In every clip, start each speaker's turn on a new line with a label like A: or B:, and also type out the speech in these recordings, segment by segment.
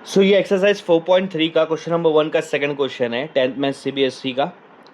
A: सो ये एक्सरसाइज 4.3 का question number 1 का सेकंड क्वेश्चन है 10th में सीबीएसई का।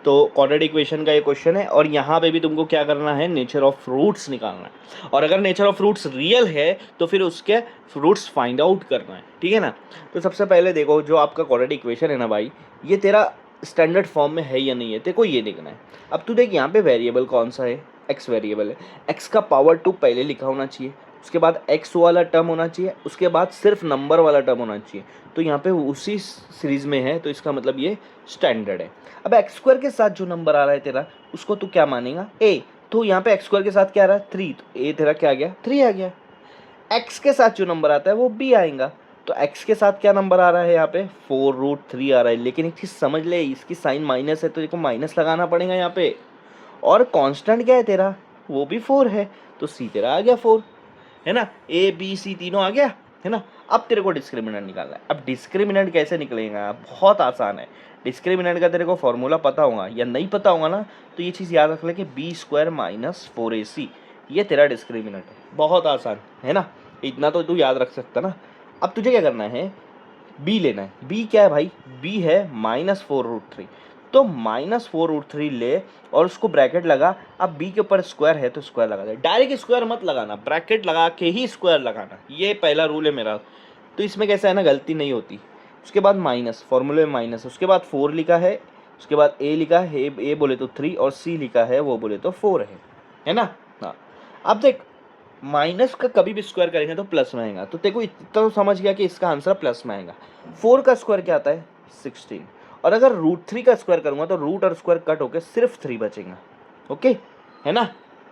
A: तो क्वाड्रेटिक इक्वेशन का ये क्वेश्चन है और यहाँ पे भी तुमको क्या करना है, नेचर ऑफ रूट्स निकालना है। और अगर नेचर ऑफ रूट्स रियल है तो फिर उसके रूट्स फाइंड आउट करना है, ठीक है ना। तो सबसे पहले देखो, जो आपका क्वाड्रेटिक इक्वेशन है ना भाई, ये तेरा स्टैंडर्ड फॉर्म में है या नहीं है, तेरे को ये देखना है। अब तू देख, यहाँ पे वेरिएबल कौन सा है, एक्स वेरिएबल है। एक्स का पावर 2 पहले लिखा होना चाहिए, उसके बाद एक्स वाला टर्म होना चाहिए, उसके बाद सिर्फ नंबर वाला टर्म होना चाहिए। तो यहाँ पे उसी सीरीज में है, तो इसका मतलब ये स्टैंडर्ड है। अब एक्स स्क्वायर के साथ जो नंबर आ रहा है तेरा, उसको तू क्या मानेगा, ए। तो यहाँ पे एक्स स्क्वायर के साथ क्या आ रहा है, 3, तो ए तेरा क्या आ गया, 3 आ गया। एक्स के साथ जो नंबर आता है वो बी आएगा। तो एक्स के साथ क्या नंबर आ रहा है यहाँ पे, 4√3 आ रहा है। लेकिन एक चीज़ समझ ले, इसकी साइन माइनस है तो देखो माइनस लगाना पड़ेगा यहाँ पे। और कांस्टेंट क्या है तेरा, वो भी 4 है, तो सी तेरा आ गया 4, है ना। ए बी सी तीनों आ गया, है ना। अब तेरे को डिस्क्रिमिनेंट निकालना है। अब डिस्क्रिमिनेंट कैसे निकलेगा, बहुत आसान है। डिस्क्रिमिनेंट का तेरे को फॉर्मूला पता होगा या नहीं पता होगा ना, तो ये चीज़ याद रख ले कि b² - 4ac, ये तेरा डिस्क्रिमिनेंट है। बहुत आसान है ना, इतना तो तू याद रख सकता ना। अब तुझे क्या करना है, बी लेना है। बी क्या है भाई, बी है -4√3। तो -4√3 ले और उसको ब्रैकेट लगा। अब बी के ऊपर स्क्वायर है तो स्क्वायर लगा दे, डायरेक्ट स्क्वायर मत लगाना, ब्रैकेट लगा के ही स्क्वायर लगाना, ये पहला रूल है मेरा। तो इसमें कैसा है ना, गलती नहीं होती। उसके बाद माइनस, फॉर्मूले में माइनस, उसके बाद 4 लिखा है, उसके बाद ए लिखा है, ए बोले तो 3, और सी लिखा है, वो बोले तो 4 है ना। हाँ, अब देख, माइनस का कभी भी स्क्वायर करेंगे तो प्लस में आएगा। तो देखो इतना तो समझ गया कि इसका आंसर प्लस में आएगा। 4 का स्क्वायर क्या आता है, 16। और अगर √3 का स्क्वायर करूंगा तो रूट और स्क्वायर कट होकर सिर्फ 3 बचेगा, ओके, है ना।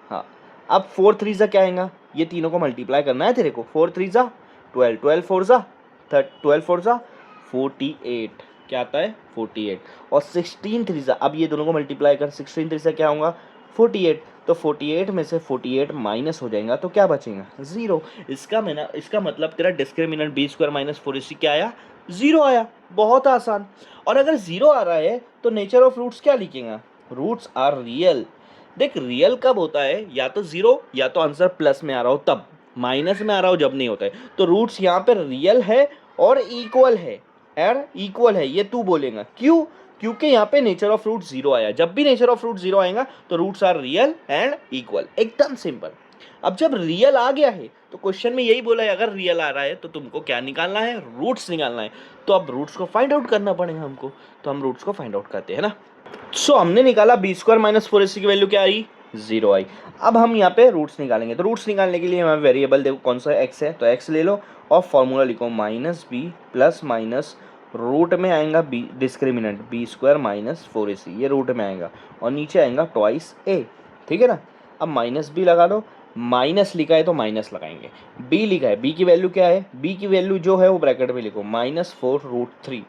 A: हाँ, अब 4 3 जा क्या आएगा, ये तीनों को मल्टीप्लाई करना है तेरे को। 4 3 जा 12, 12 4 जा 12 4 जा 48, क्या आता है 48। और 16 3 जा, अब ये दोनों को मल्टीप्लाई कर, 16 3 से क्या होगा 48। तो 48 में से 48 माइनस हो जाएगा तो क्या बचेगा, 0। इसका मतलब तेरा डिस्क्रिमिनेंट b² - 4ac क्या आया, 0 आया। बहुत आसान। और अगर 0 आ रहा है तो नेचर ऑफ रूट्स क्या लिखेगा, रूट्स आर रियल। देख, रियल कब होता है, या तो 0 या तो आंसर प्लस में आ रहा हो तब, माइनस में आ रहा हो जब नहीं होता है। तो रूट्स यहाँ पर रियल है और इक्वल है, ये तू बोलेगा क्यों, क्योंकि यहाँ पे नेचर ऑफ रूट 0 आया। जब भी नेचर ऑफ रूट 0 आएगा तो roots are real and equal, एकदम सिंपल। अब जब रियल आ गया है तो क्वेश्चन में यही बोला है, अगर रियल आ रहा है तो तुमको क्या निकालना है, रूट्स निकालना है। तो अब रूट्स को फाइंड आउट करना पड़ेगा हमको, तो हम रूट्स को फाइंड आउट करते हैं ना। सो हमने निकाला b² - 4ac की वैल्यू क्या आई, 0 आई। अब हम यहाँ पे रूट्स निकालेंगे। तो रूट्स निकालने के लिए हमें वेरिएबल देखो कौन सा x है, तो x ले लो और फॉर्मूला लिखो -b प्लस माइनस रूट में आएगा b, डिस्क्रिमिनेंट b² - 4ac, ये रूट में आएगा और नीचे आएगा ट्वाइस a, ठीक है ना। अब -b लगा दो, माइनस लिखा है तो माइनस लगाएंगे, b लिखा है, b की वैल्यू क्या है, b की वैल्यू जो है वो ब्रैकेट में लिखो -4√3।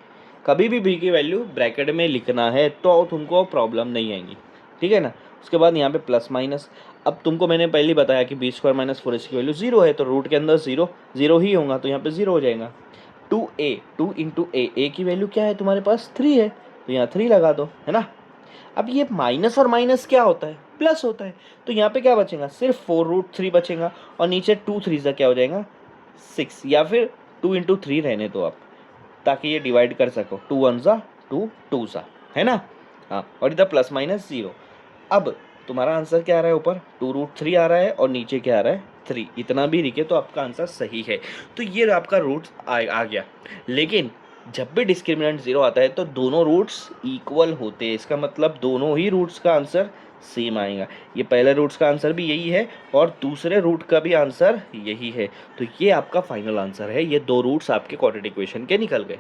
A: कभी भी b की वैल्यू ब्रैकेट में लिखना है तो तुमको प्रॉब्लम नहीं आएगी, ठीक है ना। उसके बाद यहाँ पे प्लस माइनस। अब तुमको मैंने पहले ही बताया कि b² - 4ac की वैल्यू 0 है, तो रूट के अंदर 0 0 ही होगा, तो यहाँ पे 0 हो जाएगा। 2a, 2 इंटू a की वैल्यू क्या है तुम्हारे पास, 3 है, तो यहाँ 3 लगा दो, है ना। अब ये माइनस और माइनस क्या होता है, प्लस होता है। तो यहाँ पे क्या बचेगा, सिर्फ 4√3 बचेगा और नीचे 2 3 सा क्या हो जाएगा 6, या फिर 2 इंटू 3 रहने दो आप, ताकि ये डिवाइड कर सको, 2 1 सा 2 2 सा, है ना। हाँ, और इधर प्लस माइनस 0। अब तुम्हारा आंसर क्या आ रहा है, ऊपर 2√3 आ रहा है और नीचे क्या आ रहा है 3, इतना भी लिखे तो आपका आंसर सही है। तो ये आपका रूट आ गया। लेकिन जब भी डिस्क्रिमिनेंट 0 आता है तो दोनों रूट्स इक्वल होते हैं, इसका मतलब दोनों ही रूट्स का आंसर सेम आएगा। ये पहले रूट्स का आंसर भी यही है और दूसरे रूट का भी आंसर यही है। तो ये आपका फाइनल आंसर है, ये दो रूट्स आपके क्वाड्रेटिक इक्वेशन के निकल गए।